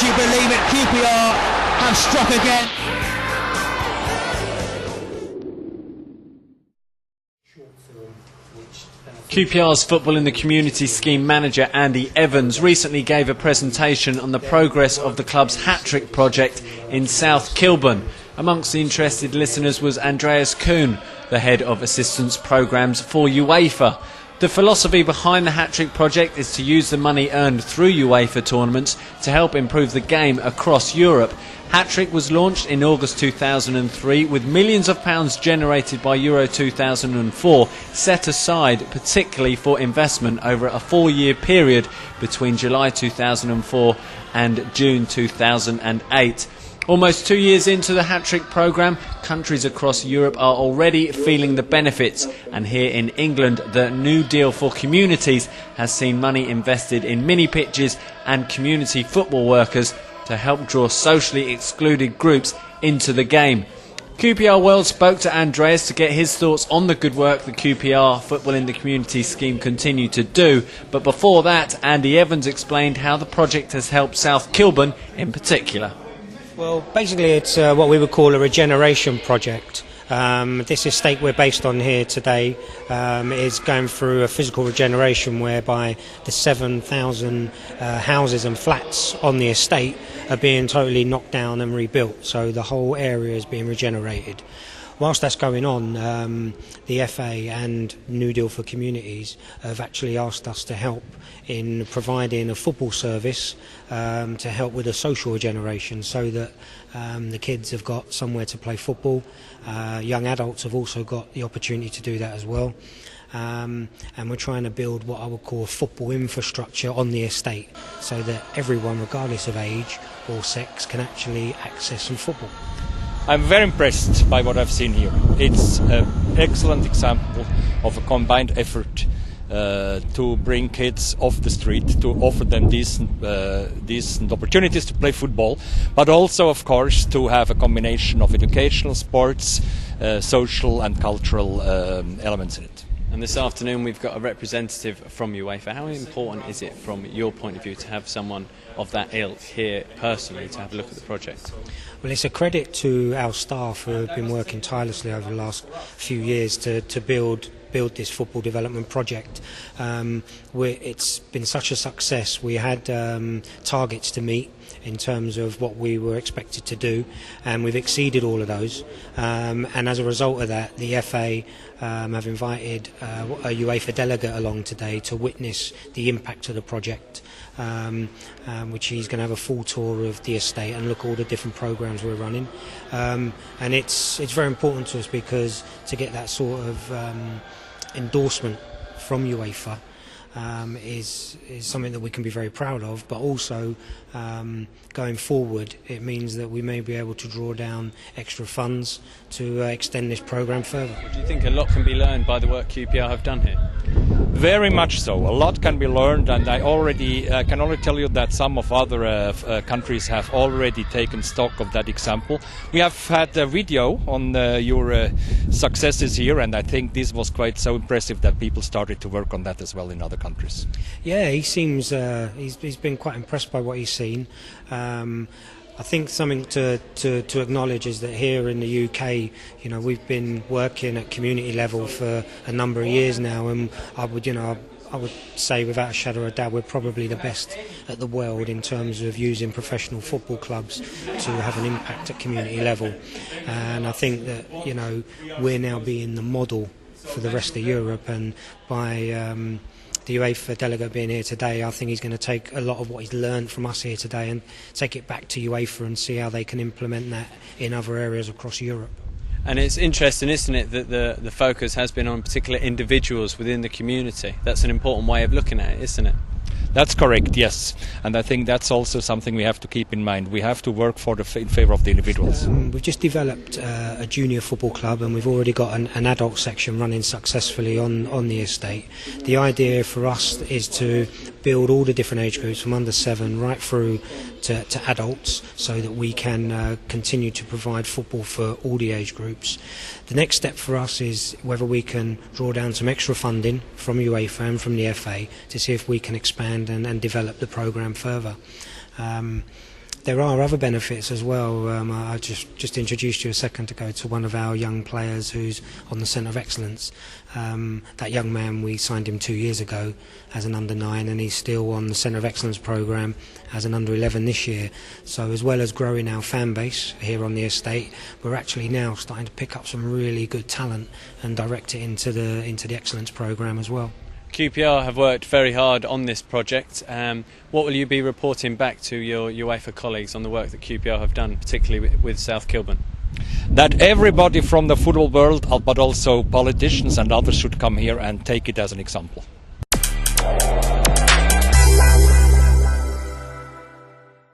you believe it? QPR have struck again. QPR's Football in the Community scheme manager Andy Evans recently gave a presentation on the progress of the club's Hatrick project in South Kilburn. Amongst the interested listeners was Andreas Kuhn, the head of assistance programmes for UEFA. The philosophy behind the Hatrick project is to use the money earned through UEFA tournaments to help improve the game across Europe. Hatrick was launched in August 2003 with millions of pounds generated by Euro 2004 set aside particularly for investment over a 4-year period between July 2004 and June 2008. Almost 2 years into the Hatrick programme, countries across Europe are already feeling the benefits, and here in England the New Deal for Communities has seen money invested in mini pitches and community football workers to help draw socially excluded groups into the game. QPR World spoke to Andreas to get his thoughts on the good work the QPR Football in the Community scheme continue to do, but before that Andy Evans explained how the project has helped South Kilburn in particular. Well, basically it's what we would call a regeneration project. This estate we're based on here today is going through a physical regeneration whereby the 7,000 houses and flats on the estate are being totally knocked down and rebuilt, so the whole area is being regenerated. Whilst that's going on, the FA and New Deal for Communities have actually asked us to help in providing a football service to help with the social regeneration, so that the kids have got somewhere to play football. Young adults have also got the opportunity to do that as well. And we're trying to build what I would call football infrastructure on the estate, so that everyone, regardless of age or sex, can actually access some football. I'm very impressed by what I've seen here. It's an excellent example of a combined effort to bring kids off the street, to offer them decent opportunities to play football, but also, of course, to have a combination of educational, sports, social and cultural elements in it. And this afternoon we've got a representative from UEFA. How important is it from your point of view to have someone of that ilk here personally to have a look at the project? Well, it's a credit to our staff who have been working tirelessly over the last few years to build this football development project. It's been such a success. We had targets to meet in terms of what we were expected to do, and we've exceeded all of those. And as a result of that, the FA have invited a UEFA delegate along today to witness the impact of the project, which he's going to have a full tour of the estate and look at all the different programmes we're running. And it's very important to us, because to get that sort of endorsement from UEFA is something that we can be very proud of, but also going forward it means that we may be able to draw down extra funds to extend this programme further. Do you think a lot can be learned by the work QPR have done here? Very much so. A lot can be learned, and I can already tell you that some of other countries have already taken stock of that example. We have had a video on your successes here, and I think this was quite so impressive that people started to work on that as well in other countries. Yeah, he seems he's been quite impressed by what he's seen. I think something to acknowledge is that here in the UK, we've been working at community level for a number of years now, and I would say without a shadow of a doubt we're probably the best at the world in terms of using professional football clubs to have an impact at community level. And I think that we're now being the model for the rest of Europe, and by the UEFA delegate being here today, I think he's going to take a lot of what he's learned from us here today and take it back to UEFA and see how they can implement that in other areas across Europe. And it's interesting, isn't it, that the focus has been on particular individuals within the community. That's an important way of looking at it, isn't it? That's correct, yes. And I think that's also something we have to keep in mind. We have to work in favour of the individuals. We've just developed a junior football club, and we've already got an adult section running successfully on the estate. The idea for us is to build all the different age groups from under 7 right through to adults, so that we can continue to provide football for all the age groups. The next step for us is whether we can draw down some extra funding from UEFA and from the FA to see if we can expand and develop the programme further. there are other benefits as well. I just introduced you a second ago to one of our young players who's on the Centre of Excellence. That young man, we signed him 2 years ago as an under-9, and he's still on the Centre of Excellence programme as an under-11 this year. So as well as growing our fan base here on the estate, we're actually now starting to pick up some really good talent and direct it into the Excellence programme as well. QPR have worked very hard on this project. What will you be reporting back to your UEFA colleagues on the work that QPR have done, particularly with South Kilburn? That everybody from the football world, but also politicians and others, should come here and take it as an example.